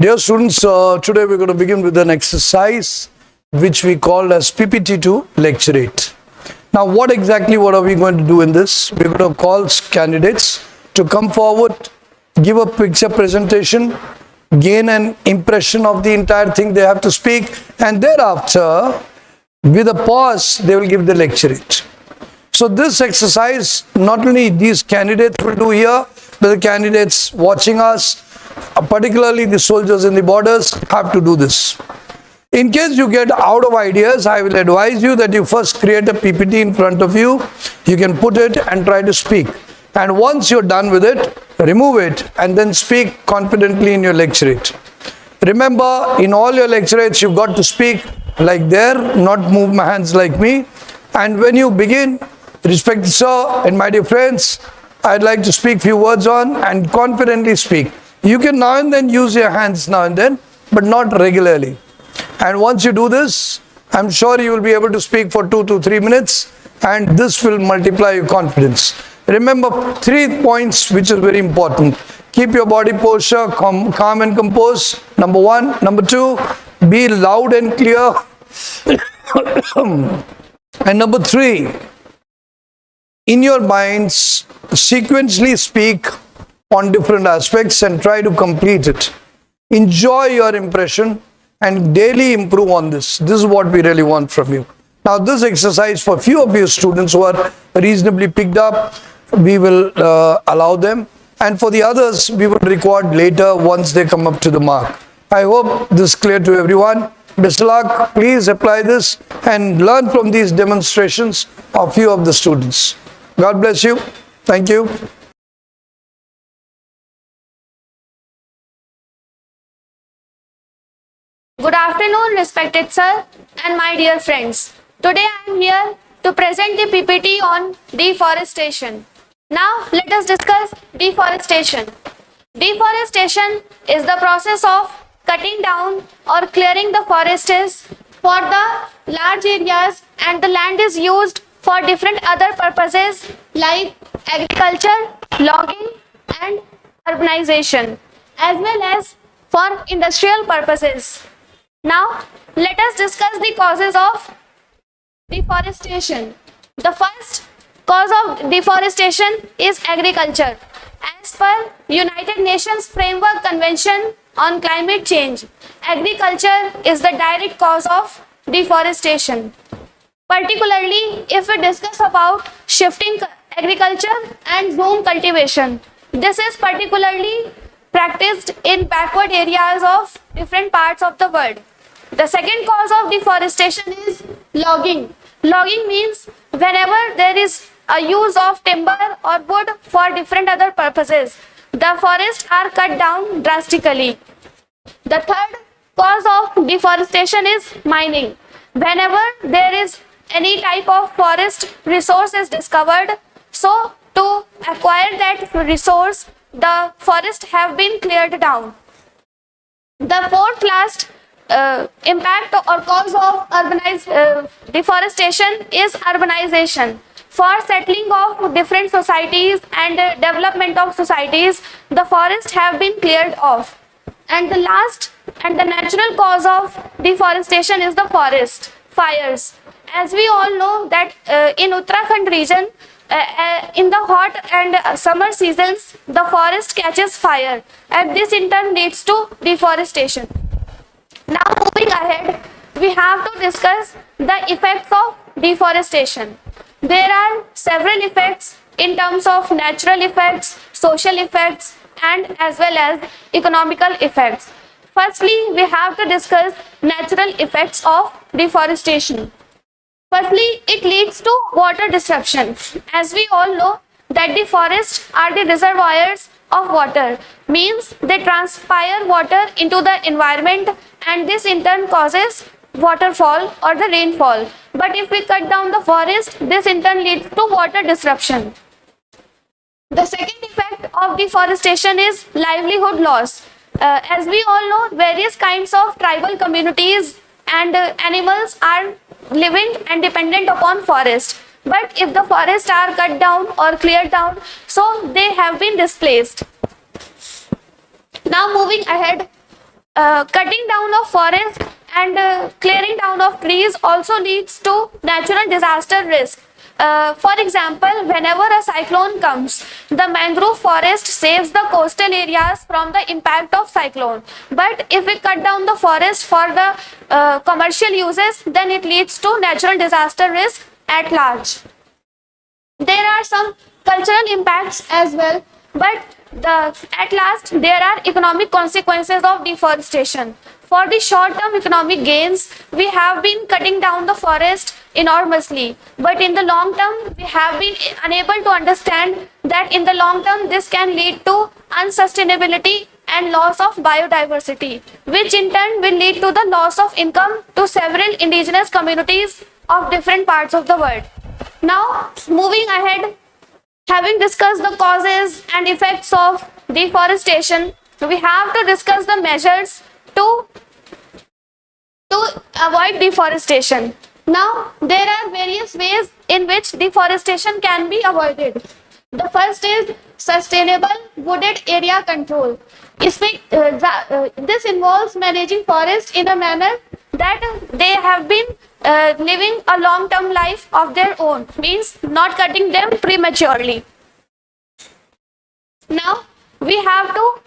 Dear students, today we're going to begin with an exercise which we call as PPT2 Lecturate. Now, what are we going to do in this? We're going to call candidates to come forward, give a picture presentation, gain an impression of the entire thing they have to speak, and thereafter, with a pause, they will give the lecturate. So this exercise, not only these candidates will do here, but the candidates watching us, particularly the soldiers in the borders, have to do this. In case you get out of ideas, I will advise you that you first create a PPT in front of you. You can put it and try to speak. And once you're done with it, remove it and then speak confidently in your lecturate. Remember, in all your lecturates, you've got to speak like there, not move my hands like me. And when you begin, respected sir and my dear friends, I'd like to speak few words on and confidently speak. You can now and then use your hands now and then, but not regularly. And once you do this, I'm sure you will be able to speak for 2 to 3 minutes, and this will multiply your confidence. Remember 3 points which are very important. Keep your body posture calm and composed. Number 1. Number 2, be loud and clear. And number 3, in your minds, sequentially speak on different aspects and try to complete it. Enjoy your impression and daily improve on this. This is what we really want from you. Now, this exercise for few of you students who are reasonably picked up, we will allow them, and for the others, we will record later once they come up to the mark. I hope this is clear to everyone. Best of luck. Please apply this and learn from these demonstrations of few of the students. God bless you. Thank you. Good afternoon, respected sir and my dear friends. Today I am here to present the PPT on deforestation. Now let us discuss deforestation. Deforestation is the process of cutting down or clearing the forests for the large areas, and the land is used for different other purposes like agriculture, logging and urbanization, as well as for industrial purposes. Now, let us discuss the causes of deforestation. The first cause of deforestation is agriculture. As per United Nations Framework Convention on Climate Change, agriculture is the direct cause of deforestation. Particularly, if we discuss about shifting agriculture and zone cultivation, this is particularly practiced in backward areas of different parts of the world. The second cause of deforestation is logging. Logging means whenever there is a use of timber or wood for different other purposes, the forests are cut down drastically. The third cause of deforestation is mining. Whenever there is any type of forest resource is discovered, so to acquire that resource, the forest have been cleared down. The fourth last impact or cause of deforestation is urbanization. For settling of different societies and development of societies, the forests have been cleared off. And the last and the natural cause of deforestation is the forest fires. As we all know that in Uttarakhand region, in the hot and summer seasons, the forest catches fire, and this in turn leads to deforestation. Now moving ahead, we have to discuss the effects of deforestation. There are several effects in terms of natural effects, social effects, and as well as economical effects. Firstly, we have to discuss natural effects of deforestation. Firstly, it leads to water disruption. As we all know that the forests are the reservoirs of water, means they transpire water into the environment, and this in turn causes waterfall or the rainfall. But if we cut down the forest, this in turn leads to water disruption. The second effect of deforestation is livelihood loss. As we all know, various kinds of tribal communities and animals are living and dependent upon forest. But if the forests are cut down or cleared down, so they have been displaced. Now moving ahead, cutting down of forest and clearing down of trees also leads to natural disaster risk. For example, whenever a cyclone comes, the mangrove forest saves the coastal areas from the impact of cyclone. But if we cut down the forest for the commercial uses, then it leads to natural disaster risk at large. There are some cultural impacts as well, but at last there are economic consequences of deforestation. For the short-term economic gains, we have been cutting down the forest enormously, but in the long term, we have been unable to understand that in the long term, this can lead to unsustainability and loss of biodiversity, which in turn will lead to the loss of income to several indigenous communities of different parts of the world. Now, moving ahead, having discussed the causes and effects of deforestation, we have to discuss the measures to avoid deforestation. Now, there are various ways in which deforestation can be avoided. The first is sustainable wooded area control. This involves managing forests in a manner that they have been living a long-term life of their own, means not cutting them prematurely. Now, we have to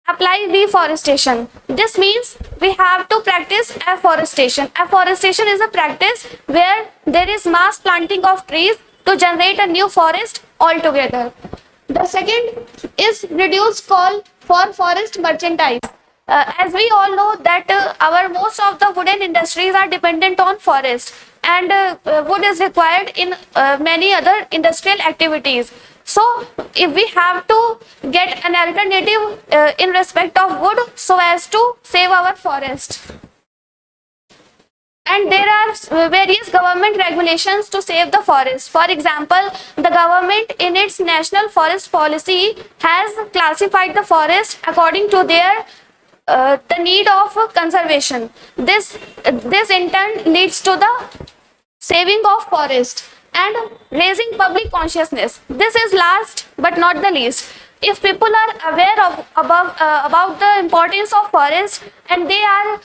apply reforestation. This means we have to practice afforestation. Afforestation is a practice where there is mass planting of trees to generate a new forest altogether. The second is reduced call for forest merchandise. As we all know that our most of the wooden industries are dependent on forest, and wood is required in many other industrial activities. So if we have to get an alternative in respect of wood so as to save our forest. And there are various government regulations to save the forest. For example, the government in its national forest policy has classified the forest according to their the need of conservation. This in turn leads to the saving of forest and raising public consciousness. This is last but not the least. If people are aware of about the importance of forest and they are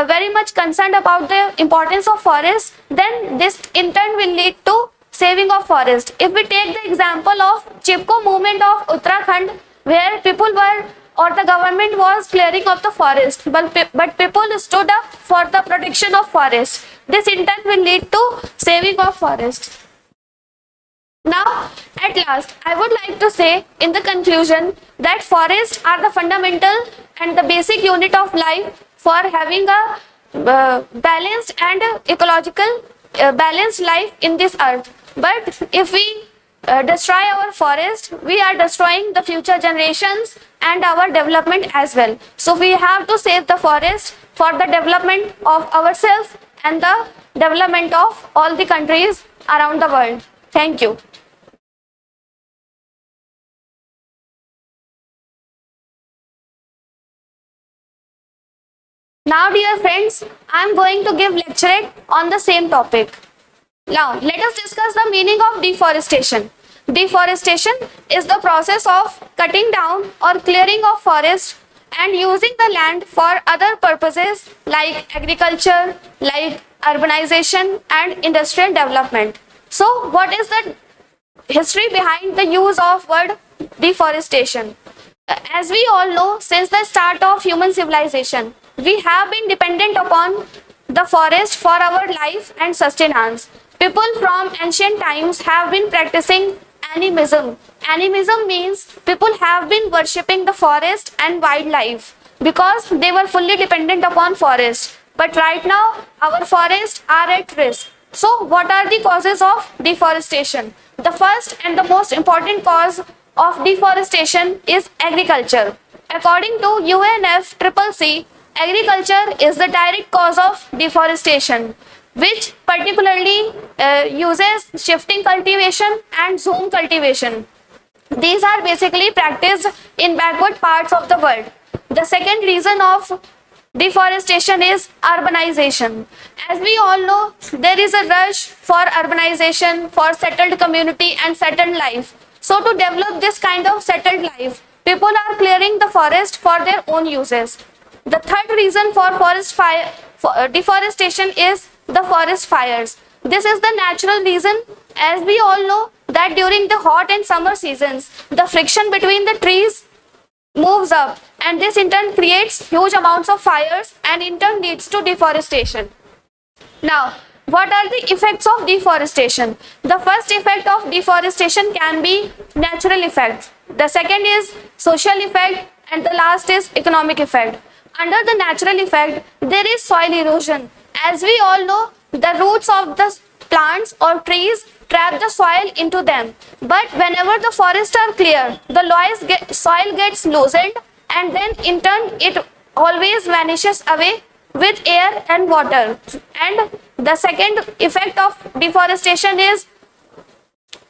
very much concerned about the importance of forest, then this in turn will lead to saving of forest. If we take the example of Chipko movement of Uttarakhand, where people were or the government was clearing of the forest, but people stood up for the protection of forest. This in turn will lead to saving of forest. Now, at last, I would like to say in the conclusion that forests are the fundamental and the basic unit of life for having a balanced and ecological balanced life in this earth. But if we destroy our forest, we are destroying the future generations and our development as well. So we have to save the forest for the development of ourselves and the development of all the countries around the world. Thank you. Now, dear friends, I am going to give lecture on the same topic. Now, let us discuss the meaning of deforestation. Deforestation is the process of cutting down or clearing of forest and using the land for other purposes like agriculture, like urbanization and industrial development. So, what is the history behind the use of word deforestation? As we all know, since the start of human civilization, we have been dependent upon the forest for our life and sustenance. People from ancient times have been practicing animism. Animism means people have been worshipping the forest and wildlife because they were fully dependent upon forest. But right now, our forests are at risk. So, what are the causes of deforestation? The first and the most important cause of deforestation is agriculture. According to UNFCCC, agriculture is the direct cause of deforestation, which particularly uses shifting cultivation and zoom cultivation. These are basically practiced in backward parts of the world. The second reason of deforestation is urbanization. As we all know, there is a rush for urbanization, for settled community and settled life. So to develop this kind of settled life, people are clearing the forest for their own uses. The third reason for deforestation is the forest fires. This is the natural reason, as we all know that during the hot and summer seasons, the friction between the trees moves up, and this in turn creates huge amounts of fires and in turn leads to deforestation. Now, what are the effects of deforestation? The first effect of deforestation can be natural effects. The second is social effect, and the last is economic effect. Under the natural effect, there is soil erosion. As we all know, the roots of the plants or trees trap the soil into them. But whenever the forests are clear, the soil gets loosened, and then in turn it always vanishes away with air and water. And the second effect of deforestation is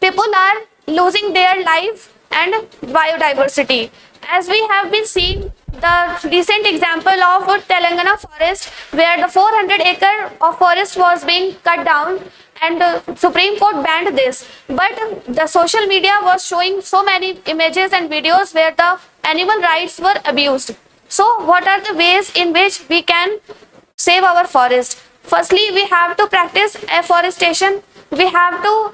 people are losing their life and biodiversity. As we have been seeing the recent example of Telangana forest, where the 400-acre of forest was being cut down, and Supreme Court banned this. But the social media was showing so many images and videos where the animal rights were abused. So what are the ways in which we can save our forest? Firstly, we have to practice afforestation. We have to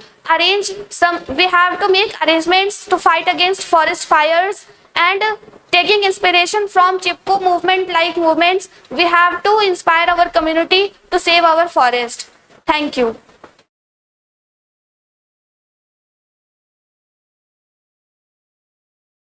make arrangements to fight against forest fires, and taking inspiration from Chipko movement like movements, we have to inspire our community to save our forest. Thank you.